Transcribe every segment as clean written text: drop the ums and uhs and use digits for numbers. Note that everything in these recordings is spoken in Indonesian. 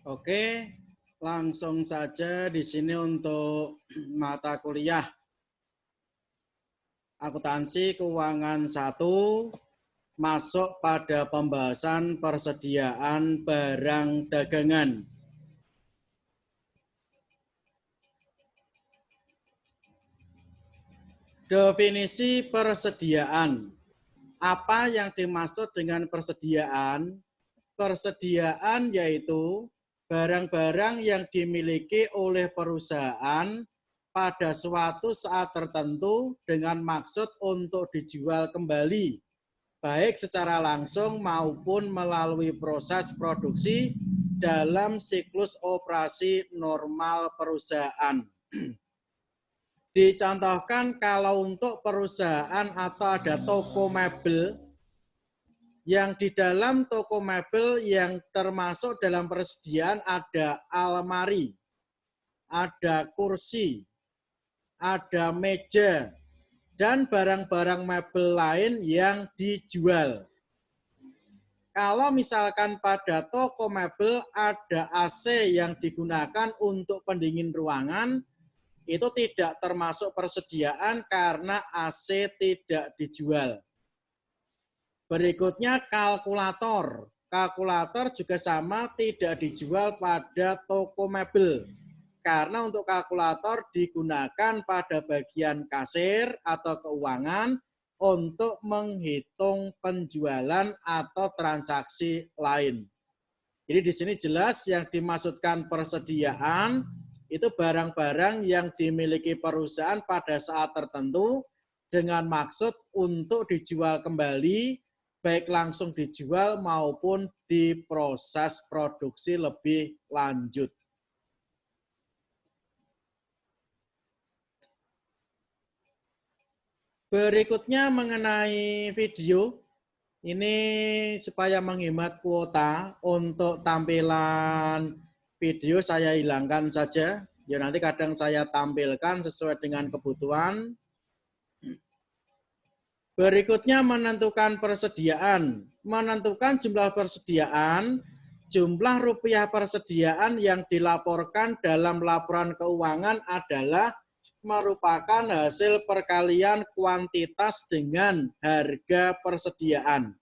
Oke, langsung saja di sini untuk mata kuliah akuntansi keuangan 1 masuk pada pembahasan persediaan barang dagangan. Definisi persediaan. Apa yang dimaksud dengan persediaan? Persediaan yaitu barang-barang yang dimiliki oleh perusahaan pada suatu saat tertentu dengan maksud untuk dijual kembali, baik secara langsung maupun melalui proses produksi dalam siklus operasi normal perusahaan. Dicontohkan kalau untuk perusahaan atau ada toko mebel, yang di dalam toko mebel yang termasuk dalam persediaan ada almari, ada kursi, ada meja, dan barang-barang mebel lain yang dijual. Kalau misalkan pada toko mebel ada AC yang digunakan untuk pendingin ruangan, itu tidak termasuk persediaan karena AC tidak dijual. Berikutnya kalkulator. Kalkulator juga sama, tidak dijual pada toko mebel. Karena untuk kalkulator digunakan pada bagian kasir atau keuangan untuk menghitung penjualan atau transaksi lain. Jadi di sini jelas yang dimaksudkan persediaan itu barang-barang yang dimiliki perusahaan pada saat tertentu dengan maksud untuk dijual kembali, baik langsung dijual maupun diproses produksi lebih lanjut. Berikutnya mengenai video, ini supaya menghemat kuota untuk tampilan video saya hilangkan saja. Ya nanti kadang saya tampilkan sesuai dengan kebutuhan. Berikutnya menentukan persediaan. Menentukan jumlah persediaan, jumlah rupiah persediaan yang dilaporkan dalam laporan keuangan adalah merupakan hasil perkalian kuantitas dengan harga persediaan.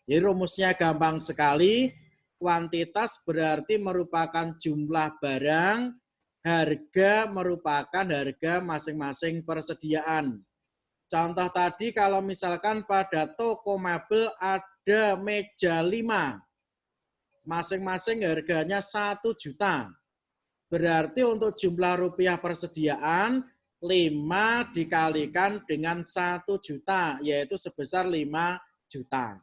Jadi rumusnya gampang sekali, kuantitas berarti merupakan jumlah barang, harga merupakan harga masing-masing persediaan. Contoh tadi kalau misalkan pada toko mebel ada meja 5, masing-masing harganya 1 juta. Berarti untuk jumlah rupiah persediaan 5 dikalikan dengan 1 juta, yaitu sebesar 5 juta.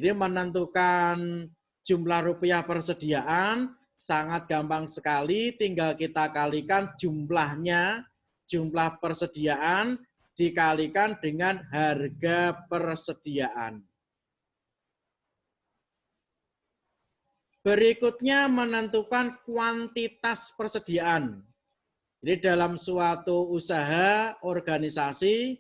Jadi menentukan jumlah rupiah persediaan sangat gampang sekali, tinggal kita kalikan jumlahnya, jumlah persediaan dikalikan dengan harga persediaan. Berikutnya menentukan kuantitas persediaan. Jadi dalam suatu usaha, organisasi,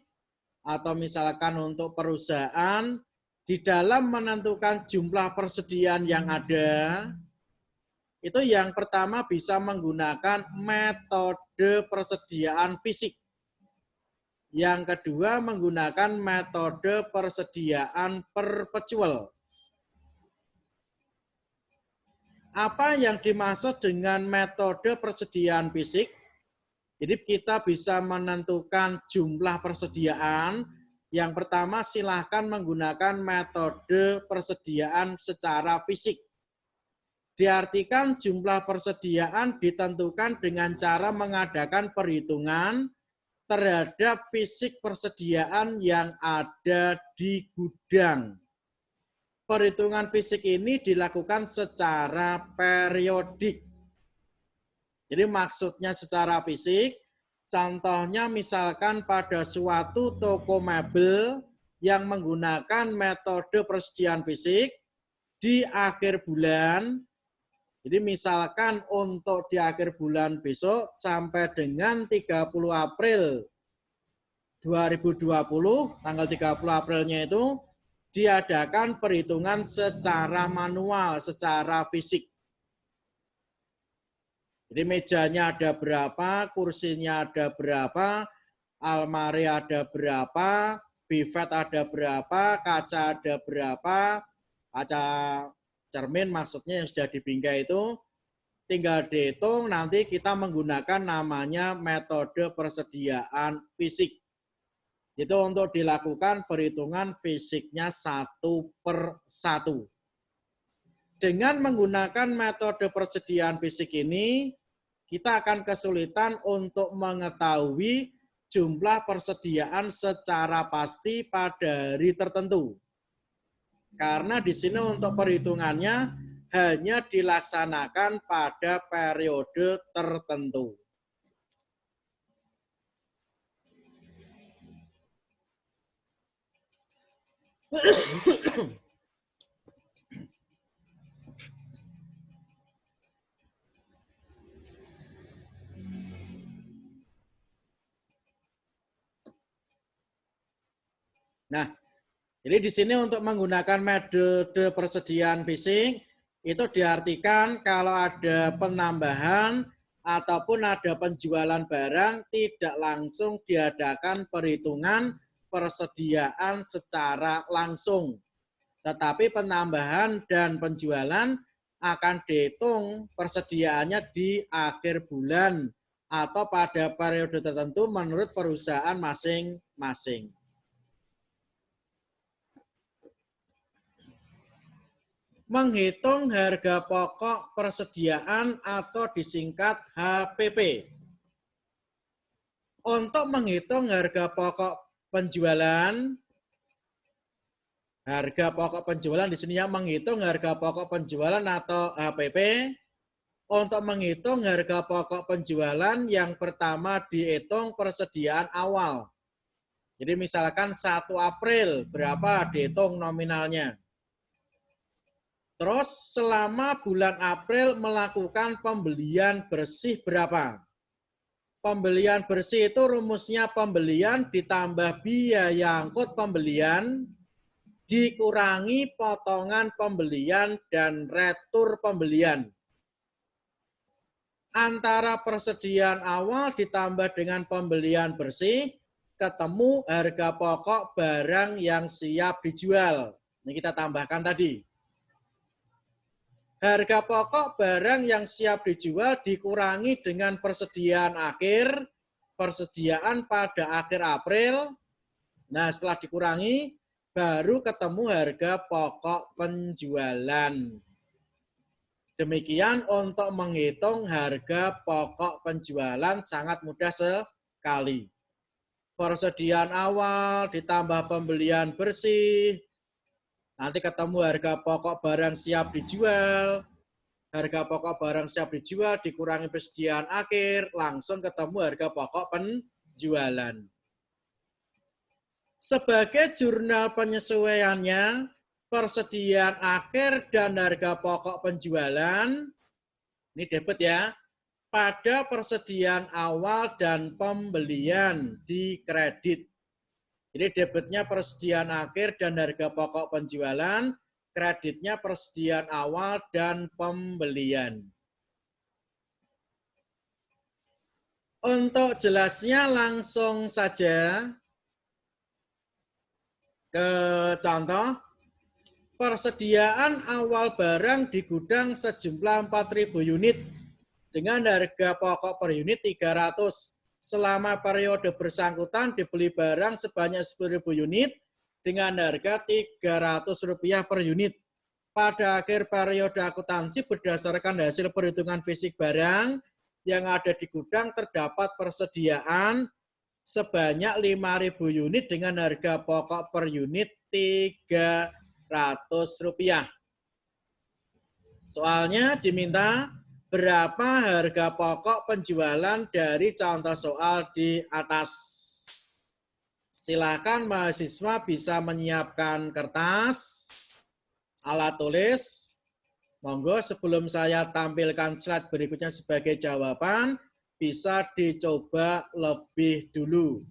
atau misalkan untuk perusahaan, di dalam menentukan jumlah persediaan yang ada, itu yang pertama bisa menggunakan metode persediaan fisik. Yang kedua menggunakan metode persediaan perpetual. Apa yang dimaksud dengan metode persediaan fisik? Jadi kita bisa menentukan jumlah persediaan. Yang pertama silahkan menggunakan metode persediaan secara fisik. Diartikan jumlah persediaan ditentukan dengan cara mengadakan perhitungan terhadap fisik persediaan yang ada di gudang. Perhitungan fisik ini dilakukan secara periodik. Jadi maksudnya secara fisik, contohnya misalkan pada suatu toko mebel yang menggunakan metode persediaan fisik di akhir bulan. Jadi misalkan untuk di akhir bulan besok sampai dengan 30 April 2020, tanggal 30 Aprilnya itu diadakan perhitungan secara manual, secara fisik. Jadi mejanya ada berapa, kursinya ada berapa, almari ada berapa, bivet ada berapa, kaca ada berapa, kaca cermin maksudnya yang sudah dibingkai itu, tinggal dihitung, nanti kita menggunakan namanya metode persediaan fisik. Itu untuk dilakukan perhitungan fisiknya 1/1. Dengan menggunakan metode persediaan fisik ini, kita akan kesulitan untuk mengetahui jumlah persediaan secara pasti pada hari tertentu. Karena di sini untuk perhitungannya hanya dilaksanakan pada periode tertentu. Nah, jadi di sini untuk menggunakan metode persediaan fisik, itu diartikan kalau ada penambahan ataupun ada penjualan barang, tidak langsung diadakan perhitungan persediaan secara langsung. Tetapi penambahan dan penjualan akan dihitung persediaannya di akhir bulan atau pada periode tertentu menurut perusahaan masing-masing. Menghitung harga pokok persediaan atau disingkat HPP. Untuk menghitung harga pokok penjualan, di sini yang menghitung harga pokok penjualan atau HPP. Untuk menghitung harga pokok penjualan, yang pertama dihitung persediaan awal. Jadi misalkan 1 April, berapa dihitung nominalnya. Terus selama bulan April melakukan pembelian bersih berapa? Pembelian bersih itu rumusnya pembelian ditambah biaya angkut pembelian dikurangi potongan pembelian dan retur pembelian. Antara persediaan awal ditambah dengan pembelian bersih, ketemu harga pokok barang yang siap dijual. Ini kita tambahkan tadi. Harga pokok barang yang siap dijual dikurangi dengan persediaan akhir, persediaan pada akhir April. Nah, setelah dikurangi, baru ketemu harga pokok penjualan. Demikian untuk menghitung harga pokok penjualan sangat mudah sekali. Persediaan awal ditambah pembelian bersih, nanti ketemu harga pokok barang siap dijual. Harga pokok barang siap dijual dikurangi persediaan akhir, langsung ketemu harga pokok penjualan. Sebagai jurnal penyesuaiannya, persediaan akhir dan harga pokok penjualan, ini debit ya, pada persediaan awal dan pembelian di kredit. Jadi debitnya persediaan akhir dan harga pokok penjualan, kreditnya persediaan awal dan pembelian. Untuk jelasnya langsung saja ke contoh. Persediaan awal barang di gudang sejumlah 4.000 unit dengan harga pokok per unit 300. Selama periode bersangkutan dibeli barang sebanyak 10.000 unit dengan harga Rp300 per unit. Pada akhir periode akuntansi berdasarkan hasil perhitungan fisik barang yang ada di gudang terdapat persediaan sebanyak 5.000 unit dengan harga pokok per unit Rp300. Soalnya diminta berapa harga pokok penjualan dari contoh soal di atas. Silakan mahasiswa bisa menyiapkan kertas, alat tulis. Monggo sebelum saya tampilkan slide berikutnya sebagai jawaban, bisa dicoba lebih dulu.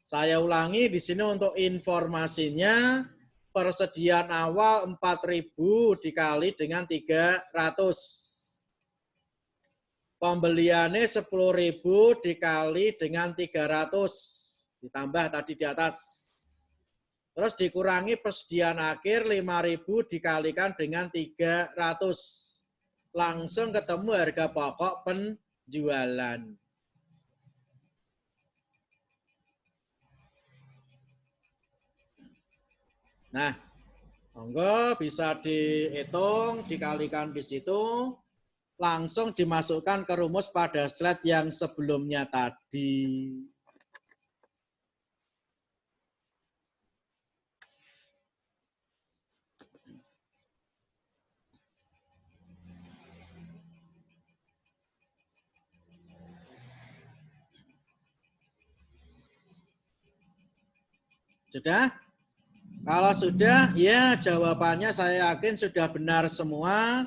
Saya ulangi di sini untuk informasinya, Persediaan awal 4.000 dikali dengan 300. Pembeliannya 10.000 dikali dengan 300. Ditambah tadi di atas. Terus dikurangi persediaan akhir 5.000 dikalikan dengan 300. Langsung ketemu harga pokok penjualan. Nah, monggo bisa dihitung, dikalikan di situ, langsung dimasukkan ke rumus pada slide yang sebelumnya tadi. Sudah? Kalau sudah, ya jawabannya saya yakin sudah benar semua.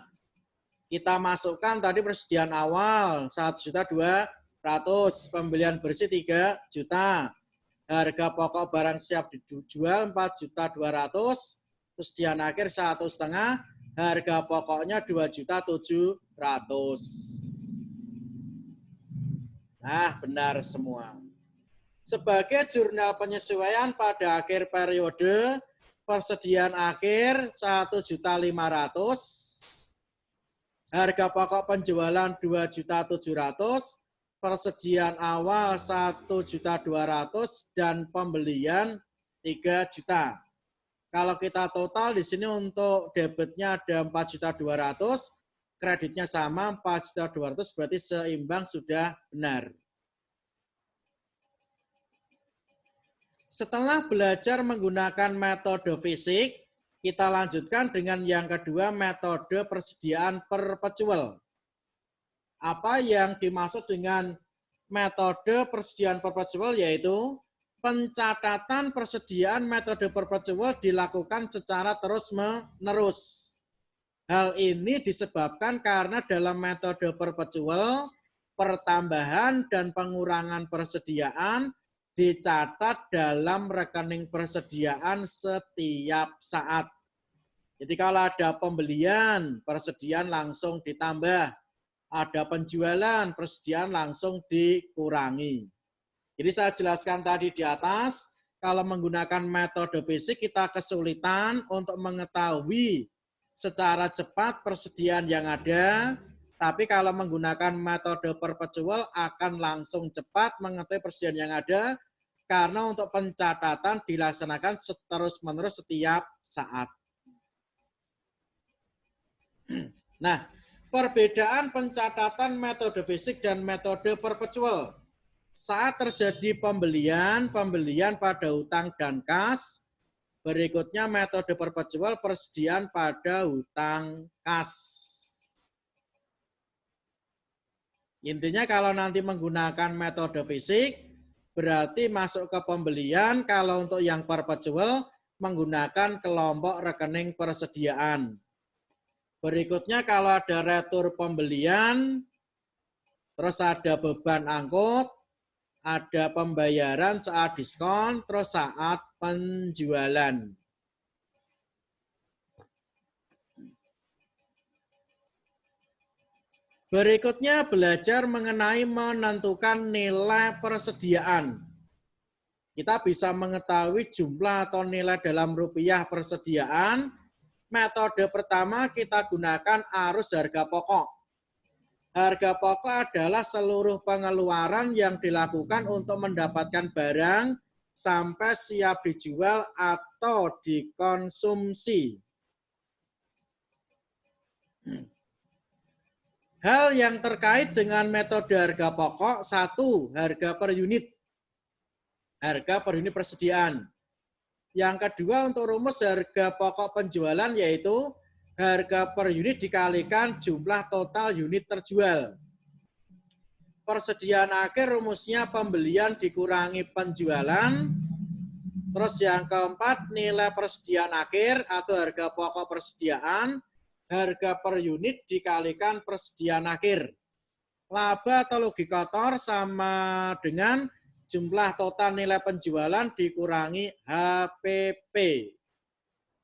Kita masukkan tadi persediaan awal 1.200.000, pembelian bersih 3 juta. Harga pokok barang siap dijual 4.200.000, persediaan akhir 1,5, harga pokoknya 2.700.000. Nah, benar semua. Sebagai jurnal penyesuaian pada akhir periode, persediaan akhir 1.500.000, harga pokok penjualan 2.700.000, persediaan awal 1.200.000 dan pembelian 3 juta. Kalau kita total di sini untuk debitnya ada 4.200.000, kreditnya sama 4.200.000, berarti seimbang sudah benar. Setelah belajar menggunakan metode fisik, kita lanjutkan dengan yang kedua, metode persediaan perpetual. Apa yang dimaksud dengan metode persediaan perpetual yaitu pencatatan persediaan metode perpetual dilakukan secara terus-menerus. Hal ini disebabkan karena dalam metode perpetual, pertambahan dan pengurangan persediaan dicatat dalam rekening persediaan setiap saat. Jadi kalau ada pembelian, persediaan langsung ditambah. Ada penjualan, persediaan langsung dikurangi. Jadi saya jelaskan tadi di atas, kalau menggunakan metode fisik kita kesulitan untuk mengetahui secara cepat persediaan yang ada, tapi kalau menggunakan metode perpetual akan langsung cepat mengetahui persediaan yang ada, karena untuk pencatatan dilaksanakan terus-menerus setiap saat. Nah, perbedaan pencatatan metode fisik dan metode perpetual. Saat terjadi pembelian pada hutang dan kas, berikutnya metode perpetual persediaan pada hutang kas. Intinya kalau nanti menggunakan metode fisik, berarti masuk ke pembelian, kalau untuk yang perpetual menggunakan kelompok rekening persediaan. Berikutnya kalau ada retur pembelian, terus ada beban angkut, ada pembayaran saat diskon, terus saat penjualan. Berikutnya belajar mengenai menentukan nilai persediaan. Kita bisa mengetahui jumlah atau nilai dalam rupiah persediaan. Metode pertama kita gunakan arus harga pokok. Harga pokok adalah seluruh pengeluaran yang dilakukan untuk mendapatkan barang sampai siap dijual atau dikonsumsi. Hal yang terkait dengan metode harga pokok, 1. Harga per unit. Harga per unit persediaan. Yang kedua untuk rumus harga pokok penjualan yaitu harga per unit dikalikan jumlah total unit terjual. Persediaan akhir rumusnya pembelian dikurangi penjualan. Terus yang keempat nilai persediaan akhir atau harga pokok persediaan. Harga per unit dikalikan persediaan akhir. Laba atau rugi kotor sama dengan jumlah total nilai penjualan dikurangi HPP.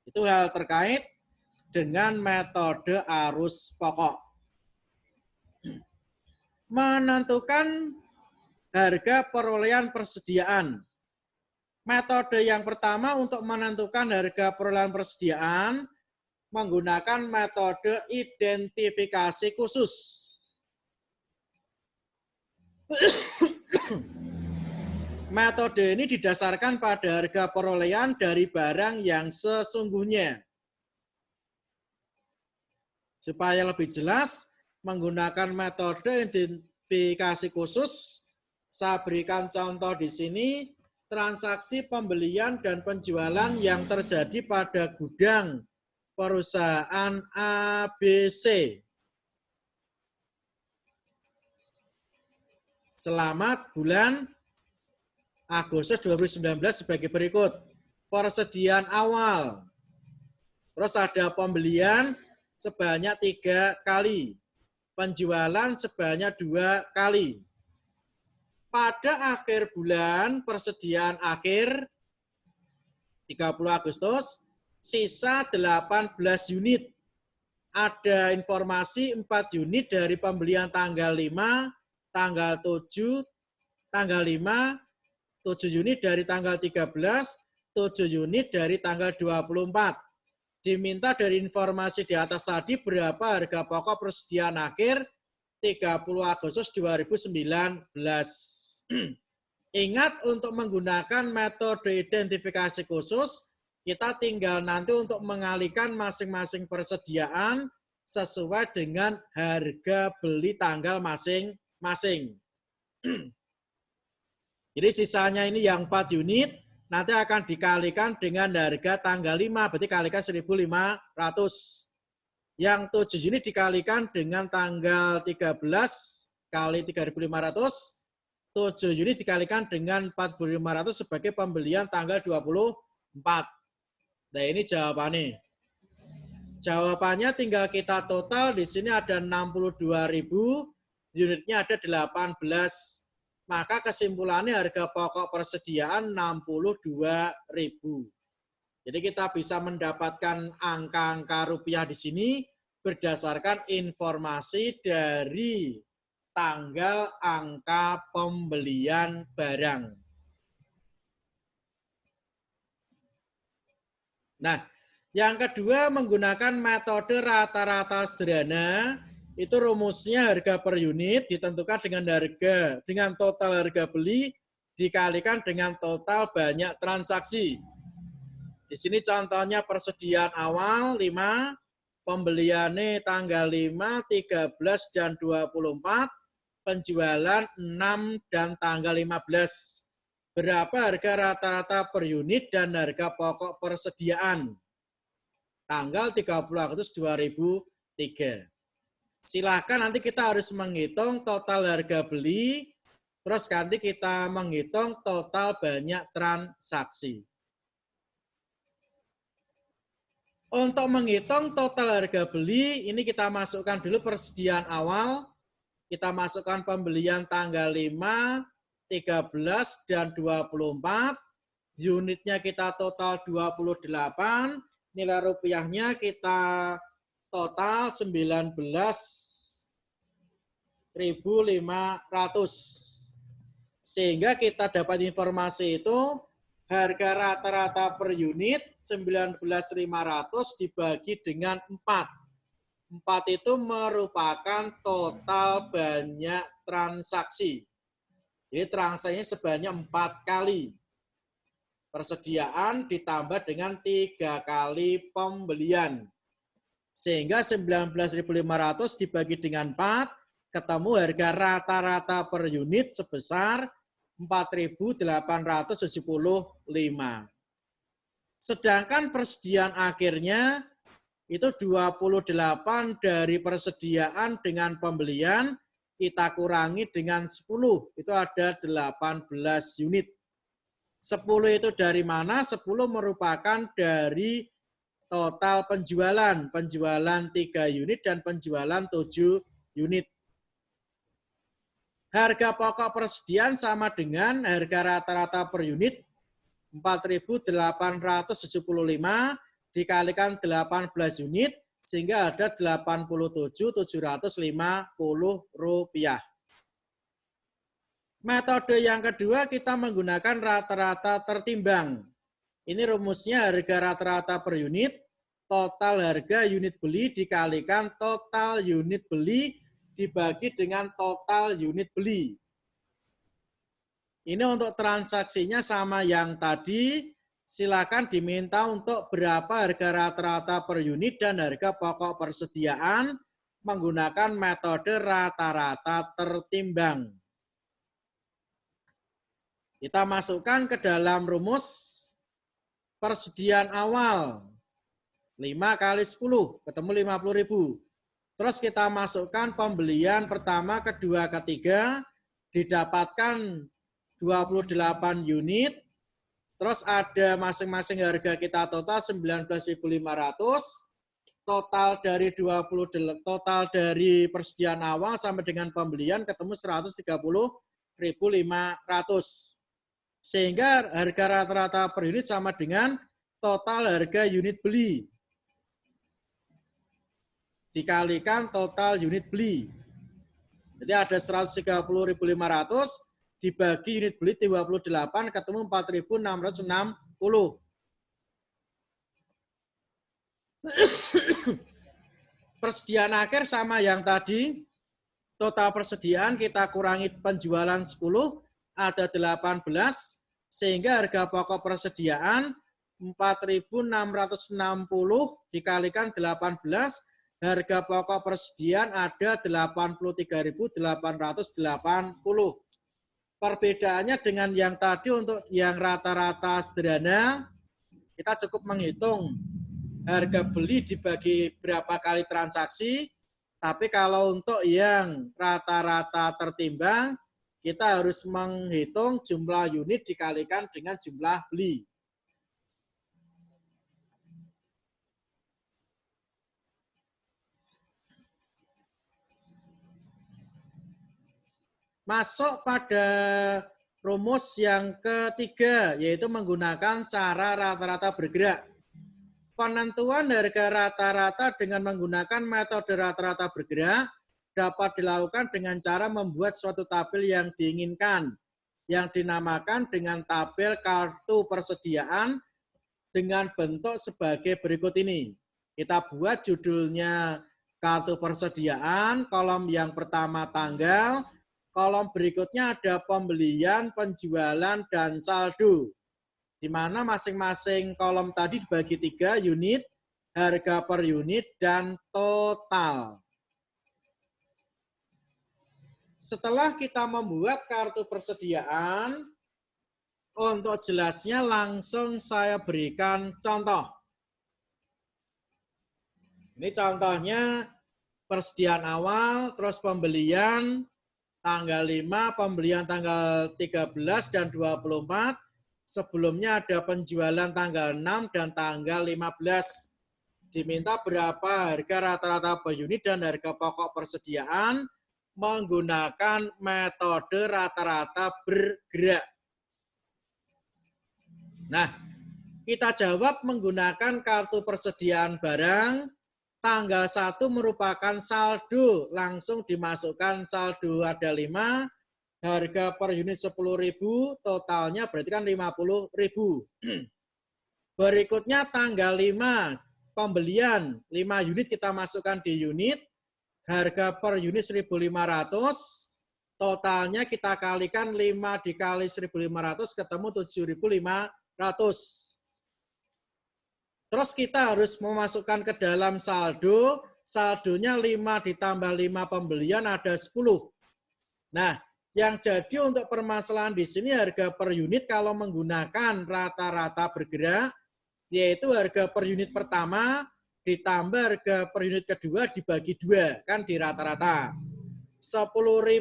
Itu hal terkait dengan metode arus pokok. Menentukan harga perolehan persediaan. Metode yang pertama untuk menentukan harga perolehan persediaan menggunakan metode identifikasi khusus. Metode ini didasarkan pada harga perolehan dari barang yang sesungguhnya. Supaya lebih jelas, menggunakan metode identifikasi khusus, saya berikan contoh di sini, transaksi pembelian dan penjualan yang terjadi pada gudang perusahaan ABC. Selamat bulan Agustus 2019 sebagai berikut. Persediaan awal. Terus ada pembelian sebanyak 3 kali. Penjualan sebanyak 2 kali. Pada akhir bulan, persediaan akhir 30 Agustus, sisa 18 unit. Ada informasi 4 unit dari pembelian tanggal 5, tanggal 7, tanggal 5, 7 unit dari tanggal 13, 7 unit dari tanggal 24. Diminta dari informasi di atas tadi berapa harga pokok persediaan akhir 30 Agustus 2019. Ingat untuk menggunakan metode identifikasi khusus, kita tinggal nanti untuk mengalihkan masing-masing persediaan sesuai dengan harga beli tanggal masing-masing. Jadi sisanya ini yang 4 unit, nanti akan dikalikan dengan harga tanggal 5, berarti kalikan 1.500. Yang 7 unit dikalikan dengan tanggal 13 kali 3.500, 7 unit dikalikan dengan 4.500 sebagai pembelian tanggal 24. Nah ini jawabannya. Jawabannya tinggal kita total, di sini ada 62.000, unitnya ada 18. Maka kesimpulannya harga pokok persediaan 62.000. Jadi kita bisa mendapatkan angka-angka rupiah di sini berdasarkan informasi dari tanggal angka pembelian barang. Nah, yang kedua menggunakan metode rata-rata sederhana. Itu rumusnya harga per unit ditentukan dengan total harga beli dikalikan dengan total banyak transaksi. Di sini contohnya persediaan awal 5, pembeliannya tanggal 5, 13 dan 24, penjualan 6 dan tanggal 15. Berapa harga rata-rata per unit dan harga pokok persediaan? Tanggal 30 Agustus 2003. Silakan nanti kita harus menghitung total harga beli, terus nanti kita menghitung total banyak transaksi. Untuk menghitung total harga beli, ini kita masukkan dulu persediaan awal, kita masukkan pembelian tanggal 5, 13, dan 24, unitnya kita total 28, nilai rupiahnya kita total 19.500. Sehingga kita dapat informasi itu harga rata-rata per unit 19.500 dibagi dengan 4. 4 itu merupakan total banyak transaksi. Jadi transaksinya sebanyak 4 kali. Persediaan ditambah dengan 3 kali pembelian. Sehingga 19.500 dibagi dengan 4, ketemu harga rata-rata per unit sebesar 4.875. Sedangkan persediaan akhirnya itu 28 dari persediaan dengan pembelian, kita kurangi dengan 10, itu ada 18 unit. 10 itu dari mana? 10 merupakan dari total penjualan. Penjualan 3 unit dan penjualan 7 unit. Harga pokok persediaan sama dengan harga rata-rata per unit 4.875 dikalikan 18 unit, sehingga ada Rp87.750. Metode yang kedua, kita menggunakan rata-rata tertimbang. Ini rumusnya harga rata-rata per unit, total harga unit beli dikalikan total unit beli dibagi dengan total unit beli. Ini untuk transaksinya sama yang tadi, silakan diminta untuk berapa harga rata-rata per unit dan harga pokok persediaan menggunakan metode rata-rata tertimbang. Kita masukkan ke dalam rumus persediaan awal 5 kali 10 ketemu 50.000. Terus kita masukkan pembelian pertama, kedua, ketiga didapatkan 28 unit. Terus ada masing-masing harga kita total 19.500. Total dari total dari persediaan awal sampai dengan pembelian ketemu 130.500. Sehingga harga rata-rata per unit sama dengan total harga unit beli dikalikan total unit beli. Jadi ada 130.500 dibagi unit beli 28 ketemu 4.660. Persediaan akhir sama yang tadi. Total persediaan kita kurangi penjualan 10, ada 18, sehingga harga pokok persediaan 4.660 dikalikan 18, harga pokok persediaan ada 83.880. Perbedaannya dengan yang tadi, untuk yang rata-rata sederhana, kita cukup menghitung harga beli dibagi berapa kali transaksi. Tapi kalau untuk yang rata-rata tertimbang, kita harus menghitung jumlah unit dikalikan dengan jumlah beli. Masuk pada rumus yang ketiga, yaitu menggunakan cara rata-rata bergerak. Penentuan harga rata-rata dengan menggunakan metode rata-rata bergerak dapat dilakukan dengan cara membuat suatu tabel yang diinginkan, yang dinamakan dengan tabel kartu persediaan dengan bentuk sebagai berikut ini. Kita buat judulnya kartu persediaan, kolom yang pertama tanggal, kolom berikutnya ada pembelian, penjualan, dan saldo. Di mana masing-masing kolom tadi dibagi 3, unit, harga per unit, dan total. Setelah kita membuat kartu persediaan, untuk jelasnya langsung saya berikan contoh. Ini contohnya persediaan awal, terus pembelian tanggal 5, pembelian tanggal 13 dan 24. Sebelumnya ada penjualan tanggal 6 dan tanggal 15. Diminta berapa harga rata-rata per unit dan harga pokok persediaan menggunakan metode rata-rata bergerak. Nah, kita jawab menggunakan kartu persediaan barang. Tanggal 1 merupakan saldo, langsung dimasukkan saldo ada 5, harga per unit 10.000, totalnya berarti kan 50.000. Berikutnya tanggal 5, pembelian 5 unit kita masukkan di unit, harga per unit 1.500, totalnya kita kalikan 5 dikali 1.500 ketemu 7.500. Terus kita harus memasukkan ke dalam saldo, saldonya 5 ditambah 5 pembelian ada 10. Nah, yang jadi untuk permasalahan di sini harga per unit kalau menggunakan rata-rata bergerak, yaitu harga per unit pertama ditambah harga per unit kedua dibagi 2, kan di rata-rata. 10.000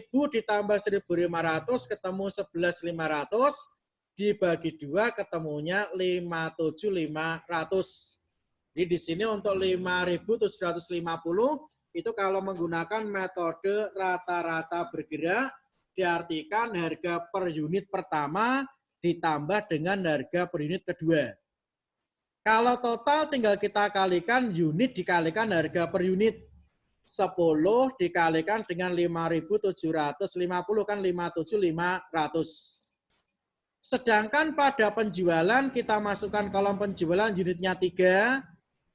ditambah 1.500 ketemu 11.500. Dibagi 2 ketemunya 57.500. Jadi di sini untuk 5.750 itu kalau menggunakan metode rata-rata bergerak diartikan harga per unit pertama ditambah dengan harga per unit kedua. Kalau total tinggal kita kalikan unit dikalikan harga per unit. 10 dikalikan dengan 5.750 kan 57.500. Sedangkan pada penjualan kita masukkan kolom penjualan unitnya 3,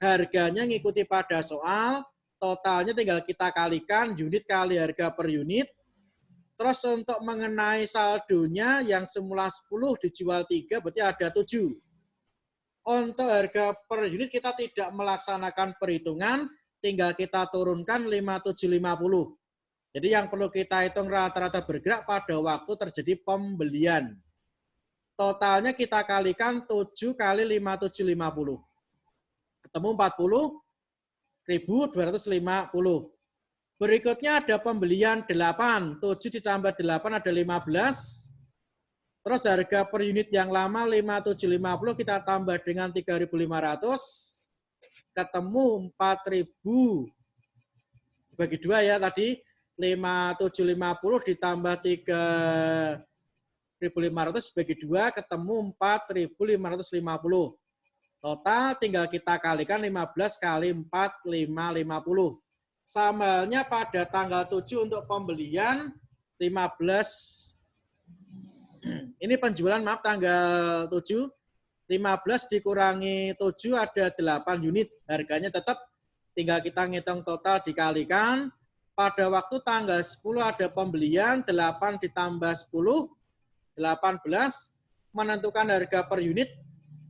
harganya ngikuti pada soal, totalnya tinggal kita kalikan unit kali harga per unit. Terus untuk mengenai saldonya yang semula 10 dijual 3 berarti ada 7. Untuk harga per unit kita tidak melaksanakan perhitungan, tinggal kita turunkan 5750. Jadi yang perlu kita hitung rata-rata bergerak pada waktu terjadi pembelian. Totalnya kita kalikan 7 kali 5750. Ketemu 40.250. Berikutnya ada pembelian 8. 7 ditambah 8 ada 15. Terus harga per unit yang lama 5750 kita tambah dengan 3.500. Ketemu 4.000 bagi 2 ya tadi. 5750 ditambah 3.500 bagi 2 ketemu 4.550. Total tinggal kita kalikan 15 kali 4, 550. Sambalnya pada tanggal 7 untuk pembelian 15. Ini penjualan maaf tanggal 7. 15 dikurangi 7 ada 8 unit. Harganya tetap tinggal kita ngitung total dikalikan. Pada waktu tanggal 10 ada pembelian 8 ditambah 10, 18. Menentukan harga per unit.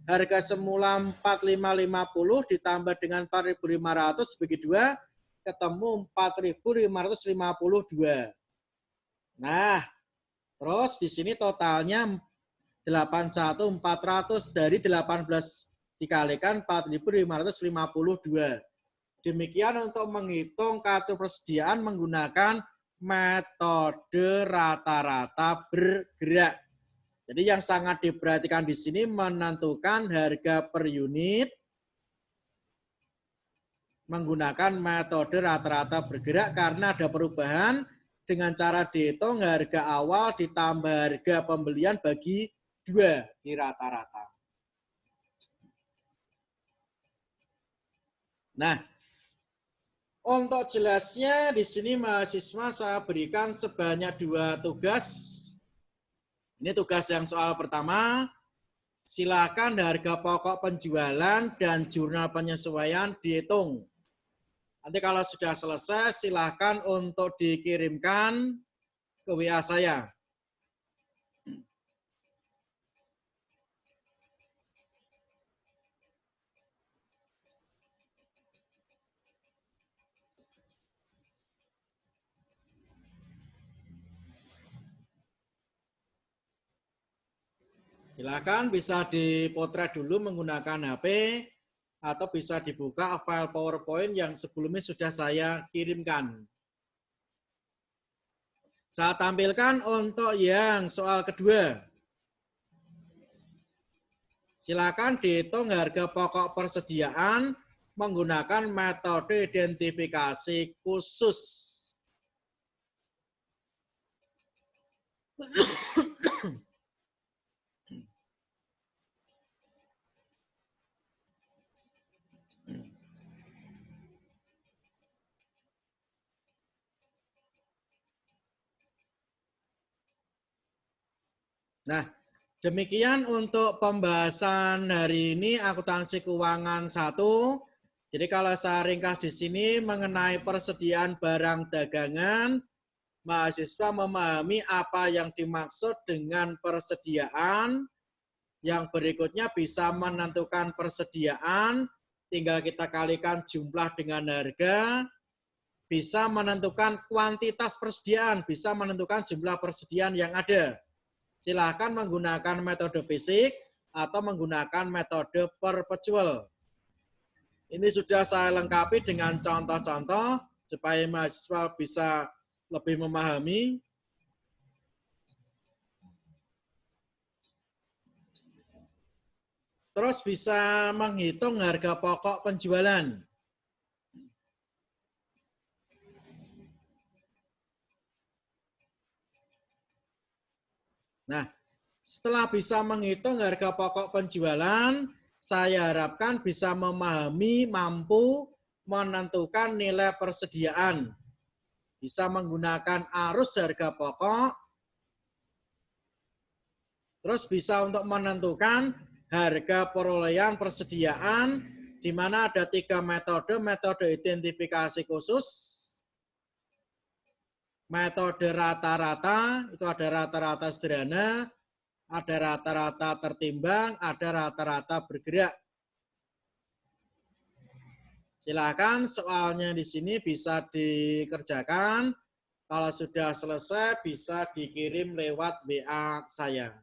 Harga semula 4.550 ditambah dengan 4.500 bagi 2 ketemu 4.552. Nah, terus di sini totalnya 81.400 dari 18 dikalikan 4.552. Demikian untuk menghitung kartu persediaan menggunakan metode rata-rata bergerak. Jadi yang sangat diperhatikan di sini menentukan harga per unit menggunakan metode rata-rata bergerak karena ada perubahan dengan cara dihitung harga awal ditambah harga pembelian bagi 2 di rata-rata. Nah, untuk jelasnya di sini mahasiswa saya berikan sebanyak 2 tugas. Ini tugas yang soal pertama. Silakan harga pokok penjualan dan jurnal penyesuaian dihitung. Nanti kalau sudah selesai, silakan untuk dikirimkan ke WA saya. Silakan bisa dipotret dulu menggunakan HP atau bisa dibuka file PowerPoint yang sebelumnya sudah saya kirimkan. Saya tampilkan untuk yang soal kedua. Silakan dihitung harga pokok persediaan menggunakan metode identifikasi khusus. Nah, demikian untuk pembahasan hari ini akuntansi keuangan 1. Jadi kalau saya ringkas di sini mengenai persediaan barang dagangan, mahasiswa memahami apa yang dimaksud dengan persediaan. Yang berikutnya bisa menentukan persediaan, tinggal kita kalikan jumlah dengan harga, bisa menentukan kuantitas persediaan, bisa menentukan jumlah persediaan yang ada. Silakan menggunakan metode fisik atau menggunakan metode perpetual. Ini sudah saya lengkapi dengan contoh-contoh supaya mahasiswa bisa lebih memahami. Terus bisa menghitung harga pokok penjualan. Nah, setelah bisa menghitung harga pokok penjualan, saya harapkan bisa memahami, mampu menentukan nilai persediaan. Bisa menggunakan arus harga pokok, terus bisa untuk menentukan harga perolehan persediaan, di mana ada 3 metode, metode identifikasi khusus, metode rata-rata, itu ada rata-rata sederhana, ada rata-rata tertimbang, ada rata-rata bergerak. Silakan soalnya di sini bisa dikerjakan. Kalau sudah selesai bisa dikirim lewat WA saya.